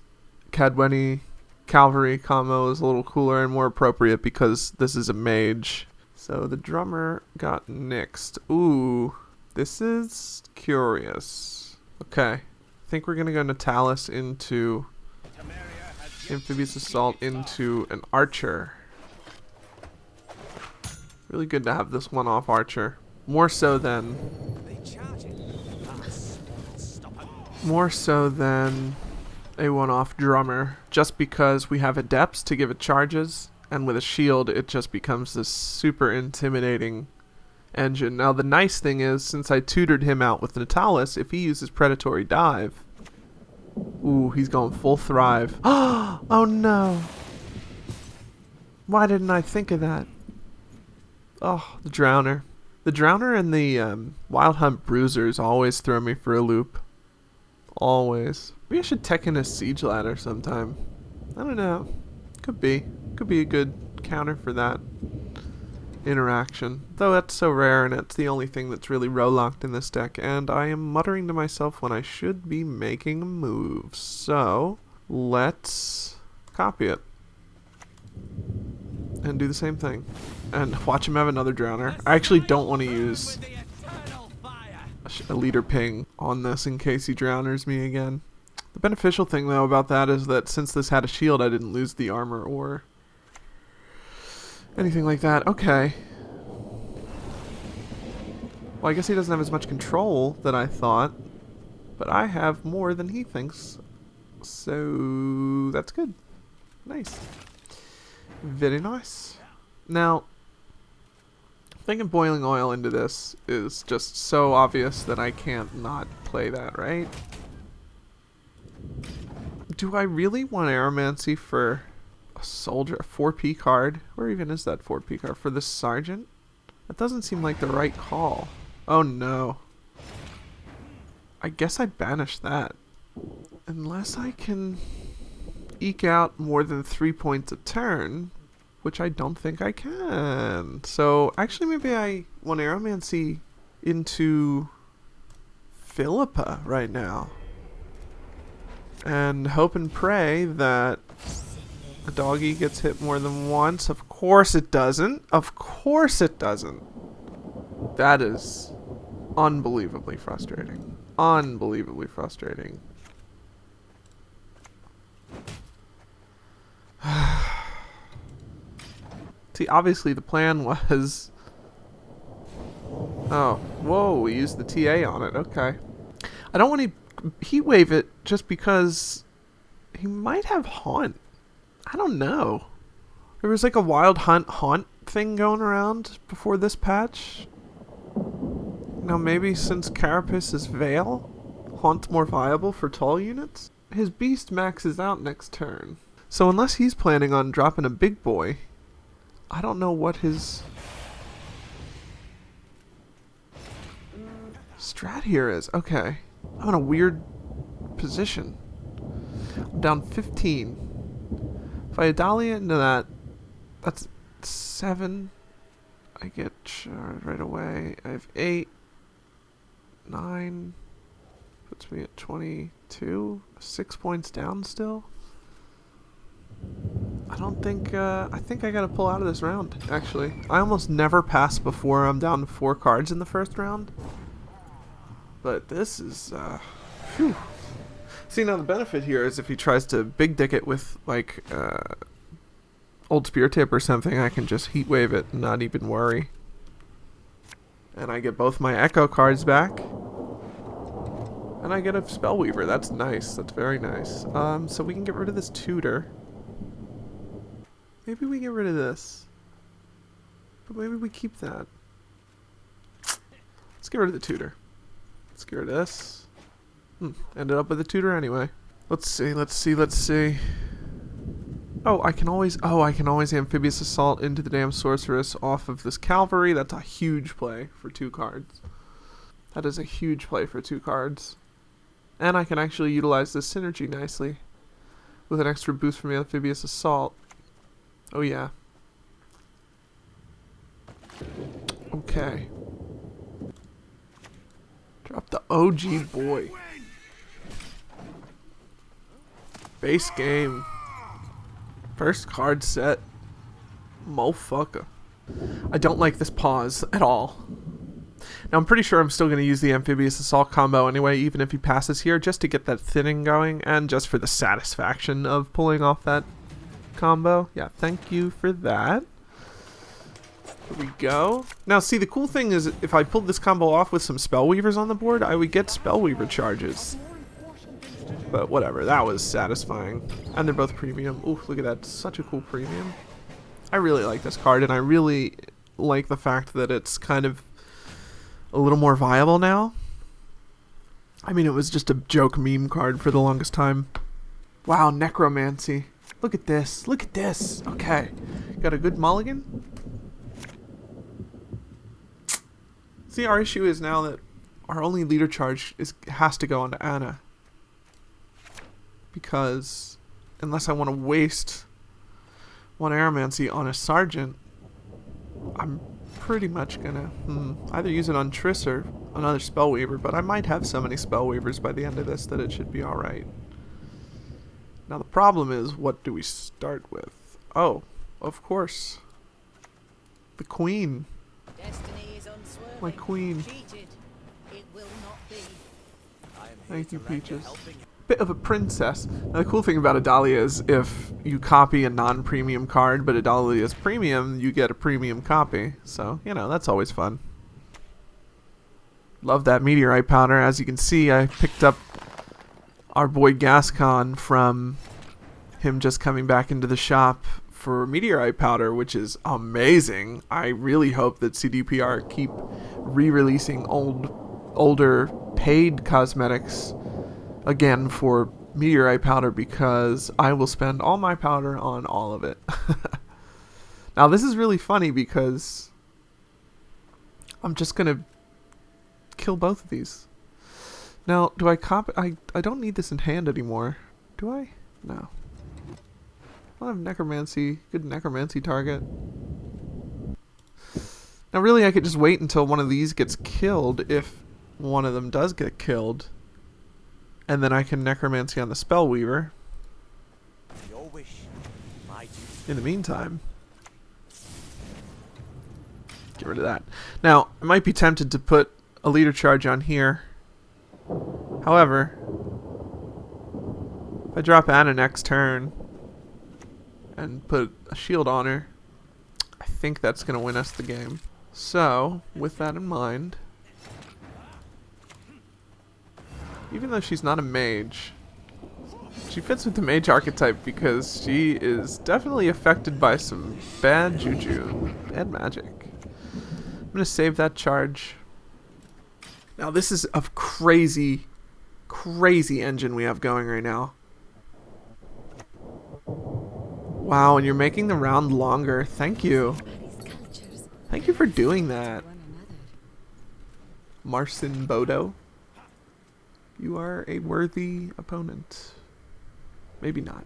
Cadweni Cavalry combo is a little cooler and more appropriate because this is a mage. So the drummer got nixed. Ooh, this is curious. Okay, I think we're going to go Natalis into Amphibious Assault into an Archer. Really good to have this one-off Archer. More so than a one-off Drummer. Just because we have Adepts to give it charges, and with a shield it just becomes this super intimidating engine. Now the nice thing is, since I tutored him out with Natalis, if he uses Predatory Dive... Ooh, he's going full Thrive. Oh no! Why didn't I think of that? Oh, the Drowner. The Drowner and the Wild Hunt Bruisers always throw me for a loop. Always. Maybe I should tech in a Siege Ladder sometime. I don't know. Could be. Could be a good counter for that interaction. Though that's so rare and it's the only thing that's really row-locked in this deck. And I am muttering to myself when I should be making a move. So, let's copy it. And do the same thing. And watch him have another Drowner. I actually don't want to use a leader ping on this in case he drowners me again. The beneficial thing though about that is that since this had a shield, I didn't lose the armor or anything like that. Okay. Well, I guess he doesn't have as much control that I thought, but I have more than he thinks. So that's good. Nice. Very nice. Now, thinking boiling oil into this is just so obvious that I can't not play that, right? Do I really want Aeromancy for a soldier, a 4P card? Where even is that 4P card? For the Sergeant? That doesn't seem like the right call. Oh no. I guess I banish that. Unless I can eke out more than 3 points a turn, which I don't think I can. So actually maybe I want Aeromancy into Philippa right now. And hope and pray that the doggy gets hit more than once. Of course it doesn't. Of course it doesn't. That is unbelievably frustrating. Unbelievably frustrating. See, obviously the plan was... Oh, whoa, we used the TA on it. Okay. I don't want to heat wave it just because he might have Haunt. I don't know. There was like a Wild Hunt Haunt thing going around before this patch. Now maybe since Carapace is Veil, Haunt's more viable for tall units? His Beast maxes out next turn. So unless he's planning on dropping a big boy, I don't know what his strat here is. Okay. I'm in a weird position. I'm down 15. If I Adalia into that, that's 7. I get charged right away. I have 8, 9, puts me at 22, 6 points down still. I don't think, I think I gotta pull out of this round, actually. I almost never pass before I'm down to 4 cards in the first round. But this is, phew. See, now the benefit here is if he tries to big dick it with, like, old spear tip or something, I can just heat wave it and not even worry. And I get both my echo cards back. And I get a spellweaver. That's nice. That's very nice. So we can get rid of this tutor. Maybe we get rid of this. But maybe we keep that. Let's get rid of the tutor. Let's get rid of this. Ended up with a tutor anyway. Let's see. Oh, I can always amphibious assault into the damn sorceress off of this cavalry. That's a huge play for 2 cards. That is a huge play for 2 cards. And I can actually utilize this synergy nicely with an extra boost from the amphibious assault. Oh yeah. Okay. Drop the OG boy. Base game. First card set. Motherfucker. I don't like this pause at all. Now I'm pretty sure I'm still going to use the amphibious assault combo anyway, even if he passes here, just to get that thinning going, and just for the satisfaction of pulling off that combo. Yeah, thank you for that. Here we go. Now see, the cool thing is if I pulled this combo off with some spellweavers on the board, I would get spellweaver charges. But whatever, that was satisfying. And they're both premium. Ooh, look at that. Such a cool premium. I really like this card, and I really like the fact that it's kind of a little more viable now. I mean, it was just a joke meme card for the longest time. Wow, necromancy. Look at this. Look at this. Okay. Got a good mulligan? See, our issue is now that our only leader charge has to go on to Anna. Because unless I want to waste 1 aeromancy on a sergeant, I'm pretty much gonna either use it on Triss or another spellweaver, but I might have so many spellweavers by the end of this that it should be alright. Now the problem is, what do we start with? Oh, of course. The queen. Destiny is unswerving. My queen. Cheated. It will not be. Thank you, Peaches. Bit of a princess. Now the cool thing about Adalia is if you copy a non-premium card, but Adalia is premium, you get a premium copy. So, you know, that's always fun. Love that meteorite powder. As you can see, I picked up our boy Gascon from him just coming back into the shop for meteorite powder, which is amazing. I really hope that CDPR keep re-releasing older paid cosmetics again for meteorite powder, because I will spend all my powder on all of it. Now this is really funny because I'm just gonna kill both of these. Now, do I copy? I don't need this in hand anymore. Do I? No. I don't have necromancy. Good necromancy target. Now really I could just wait until one of these gets killed, if one of them does get killed. And then I can necromancy on the spellweaver. Your wish, my duty. In the meantime, get rid of that. Now, I might be tempted to put a leader charge on here. However, if I drop Anna next turn and put a shield on her, I think that's going to win us the game. So, with that in mind, even though she's not a mage, she fits with the mage archetype because she is definitely affected by some bad juju, bad magic. I'm going to save that charge. Now this is a crazy, crazy engine we have going right now. Wow, and you're making the round longer. Thank you. Thank you for doing that. Marcin Bodo. You are a worthy opponent. Maybe not.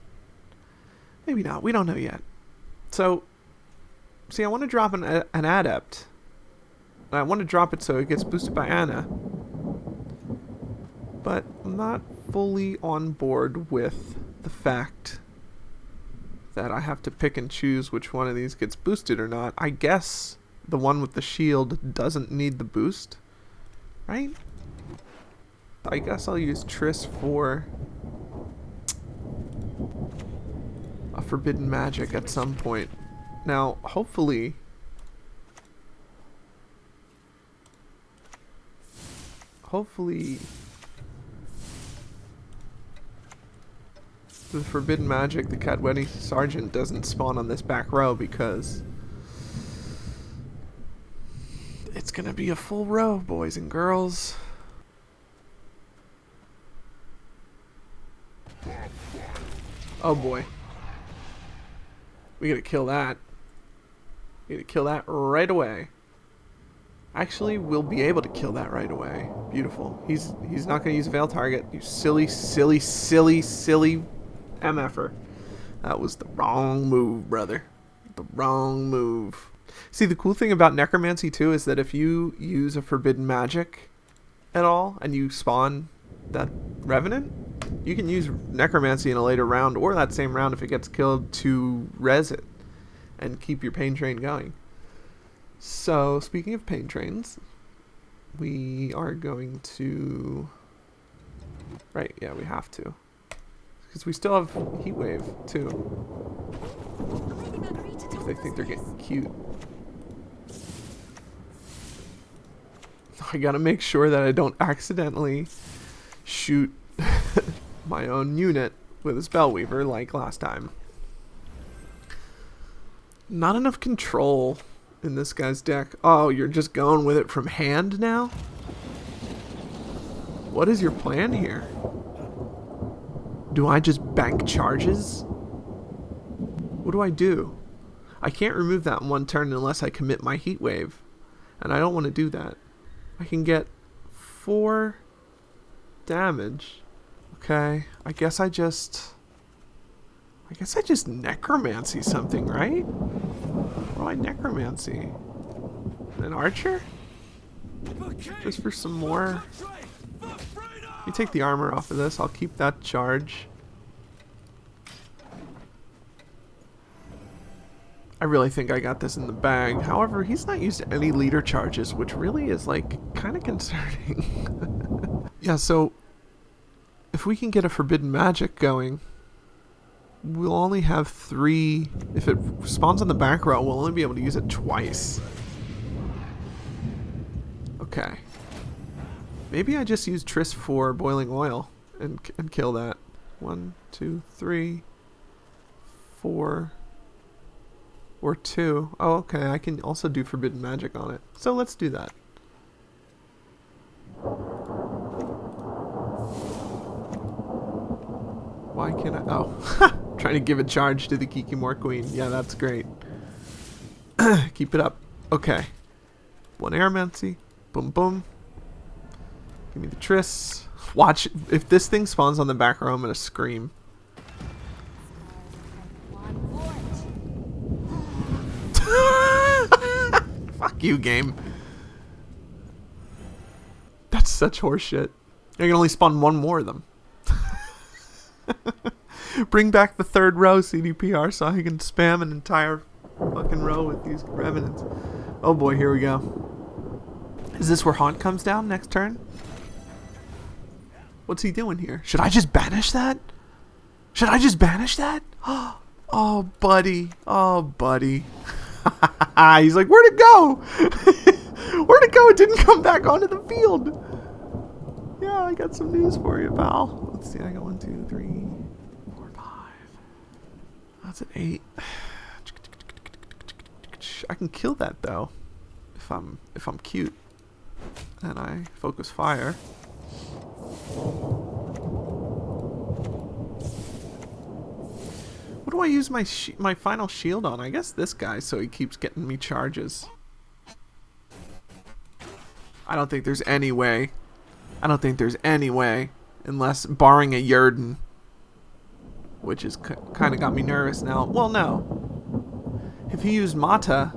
Maybe not. We don't know yet. So, See, I want to drop an adept. And I want to drop it so it gets boosted by Anna. But I'm not fully on board with the fact that I have to pick and choose which one of these gets boosted or not. I guess the one with the shield doesn't need the boost, right? I guess I'll use Triss for a forbidden magic at some point. Now, hopefully the forbidden magic, the Cadwetty Sergeant, doesn't spawn on this back row, because it's gonna be a full row, boys and girls. Oh boy. We gotta kill that. We gotta kill that right away. Actually, we'll be able to kill that right away. Beautiful. He's not gonna use a veil target. You silly MFer. That was the wrong move, brother. The wrong move. See, the cool thing about necromancy too is that if you use a forbidden magic at all and you spawn that revenant, you can use necromancy in a later round or that same round if it gets killed to res it and keep your pain train going. So, speaking of pain trains, we are going to... Right, yeah, we have to. Because we still have Heat Wave, too. If they think they're getting cute. I gotta make sure that I don't accidentally shoot my own unit with a Spellweaver like last time. Not enough control in this guy's deck. Oh, you're just going with it from hand now? What is your plan here? Do I just bank charges? What do I do? I can't remove that in one turn unless I commit my Heat Wave. And I don't want to do that. I can get 4 damage. Okay, I guess I just necromancy something, right? What do I necromancy? An archer? Just for some more. Let me take the armor off of this. I'll keep that charge. I really think I got this in the bag. However, he's not used any leader charges, which really is like kind of concerning. Yeah, so if we can get a forbidden magic going, we'll only have 3. If it spawns on the back row, we'll only be able to use it twice. Okay. Maybe I just use Triss for boiling oil and kill that. 1, 2, 3, 4, or 2. Oh, okay. I can also do forbidden magic on it. So let's do that. Why can't I? Oh, trying to give a charge to the Kikimor Queen. Yeah, that's great. Keep it up. Okay. 1 Airmancy. Boom, boom. Give me the Triss. Watch. If this thing spawns on the back row, I'm going to scream. Fuck you, game. That's such horseshit. I can only spawn 1 more of them. Bring back the 3rd row, CDPR, so I can spam an entire fucking row with these revenants. Oh boy, here we go. Is this where Haunt comes down next turn? What's he doing here? Should I just banish that? Should I just banish that? Oh, buddy. Oh, buddy. He's like, where'd it go? Where'd it go? It didn't come back onto the field. Yeah, I got some news for you, pal. Let's see. I got 1, 2, 3, 4, 5. That's an 8. I can kill that though, if I'm cute, and I focus fire. What do I use my final shield on? I guess this guy, so he keeps getting me charges. I don't think there's any way. I don't think there's any way, unless barring a Yerden, which is kind of got me nervous now. Well, no. If he used Mata,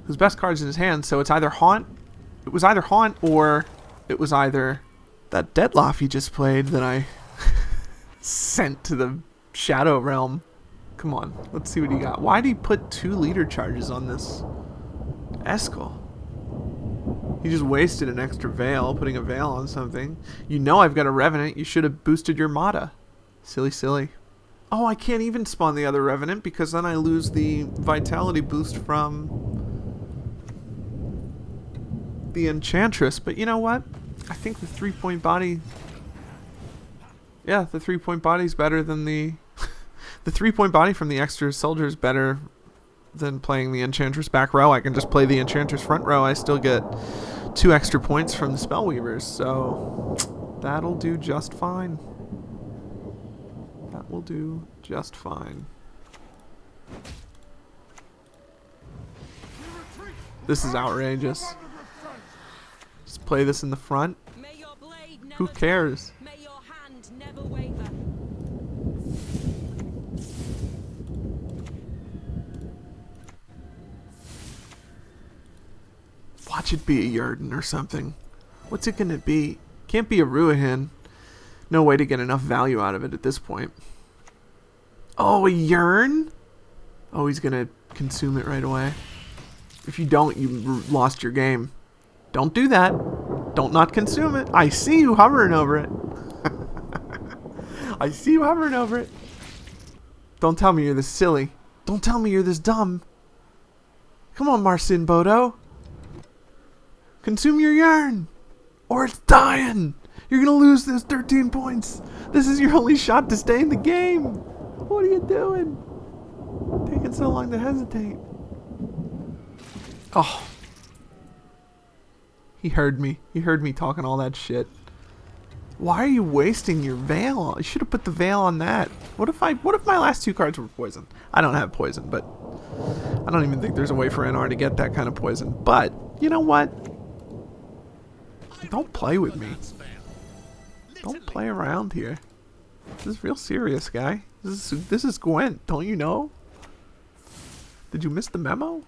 whose best card's in his hand, so it's either Haunt. It was either Haunt or it was either that Dettlaff he just played that I sent to the Shadow Realm. Come on, let's see what he got. Why did he put 2 leader charges on this Eskel? He just wasted an extra Veil, putting a Veil on something. You know I've got a Revenant. You should have boosted your Mata. Silly, silly. Oh, I can't even spawn the other Revenant because then I lose the Vitality boost from the Enchantress. But you know what? I think the 3-point body... Yeah, the 3-point body's better than the... the 3-point body from the extra soldier is better than playing the Enchantress back row. I can just play the Enchantress front row. I still get 2 extra points from the Spellweavers, so that'll do just fine. That will do just fine. This is outrageous. Just play this in the front. Who cares? May your hand never waver. Watch it be a Yurden or something. What's it gonna be? Can't be a Ruahan. No way to get enough value out of it at this point. Oh, a Yearn? Oh, he's gonna consume it right away. If you don't, you lost your game. Don't do that. Don't not consume it. I see you hovering over it. I see you hovering over it. Don't tell me you're this silly. Don't tell me you're this dumb. Come on, Marcin Bodo. Consume your Yearn, or it's dying. You're gonna lose this 13 points. This is your only shot to stay in the game. What are you doing? Taking so long to hesitate. Oh. He heard me. He heard me talking all that shit. Why are you wasting your Veil? You should have put the Veil on that. What if my last 2 cards were poison? I don't have poison, but I don't even think there's a way for NR to get that kind of poison. But you know what? Don't play with me. Don't play around here. This is real serious, guy. This is Gwent, don't you know? Did you miss the memo?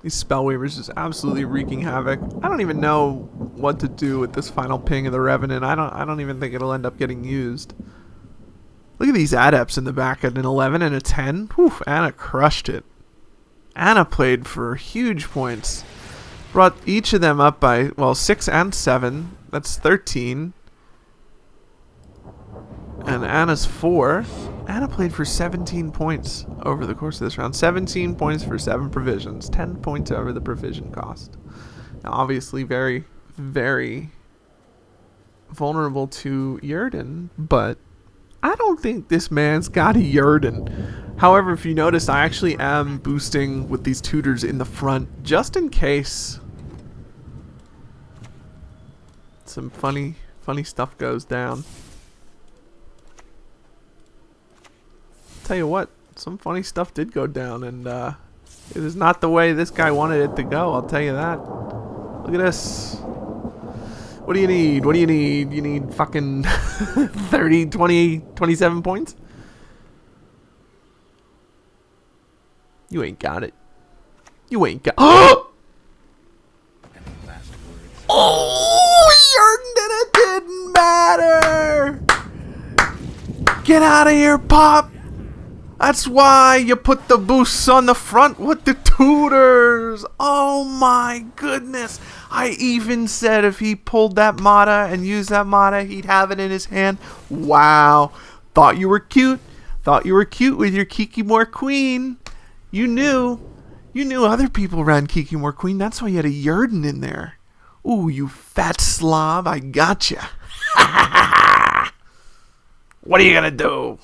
These Spellweavers just absolutely wreaking havoc. I don't even know what to do with this final ping of the Revenant. I don't even think it'll end up getting used. Look at these Adepts in the back at an 11 and a 10. Whew, Anna crushed it. Anna played for huge points. Brought each of them up by, well, 6 and 7. That's 13. And Anna's 4. Anna played for 17 points over the course of this round. 17 points for 7 provisions. 10 points over the provision cost. Now, obviously, very, very vulnerable to Yurden, but I don't think this man's got a Yurden. However, if you notice, I actually am boosting with these tutors in the front just in case some funny stuff goes down. Tell you what, some funny stuff did go down, and it is not the way this guy wanted it to go, I'll tell you that. Look at this. What do you need? What do you need? You need fucking 30, 20, 27 points? You ain't got it. You ain't got... Oh, Yurden, it didn't matter. Get out of here, Pop. That's why you put the boosts on the front with the tutors. Oh my goodness. I even said if he pulled that Mata and used that Mata, he'd have it in his hand. Wow. Thought you were cute. Thought you were cute with your Kikimor Queen. You knew other people ran Kikimor Queen. That's why you had a Yurden in there. Ooh, you fat slob. I gotcha. What are you gonna do?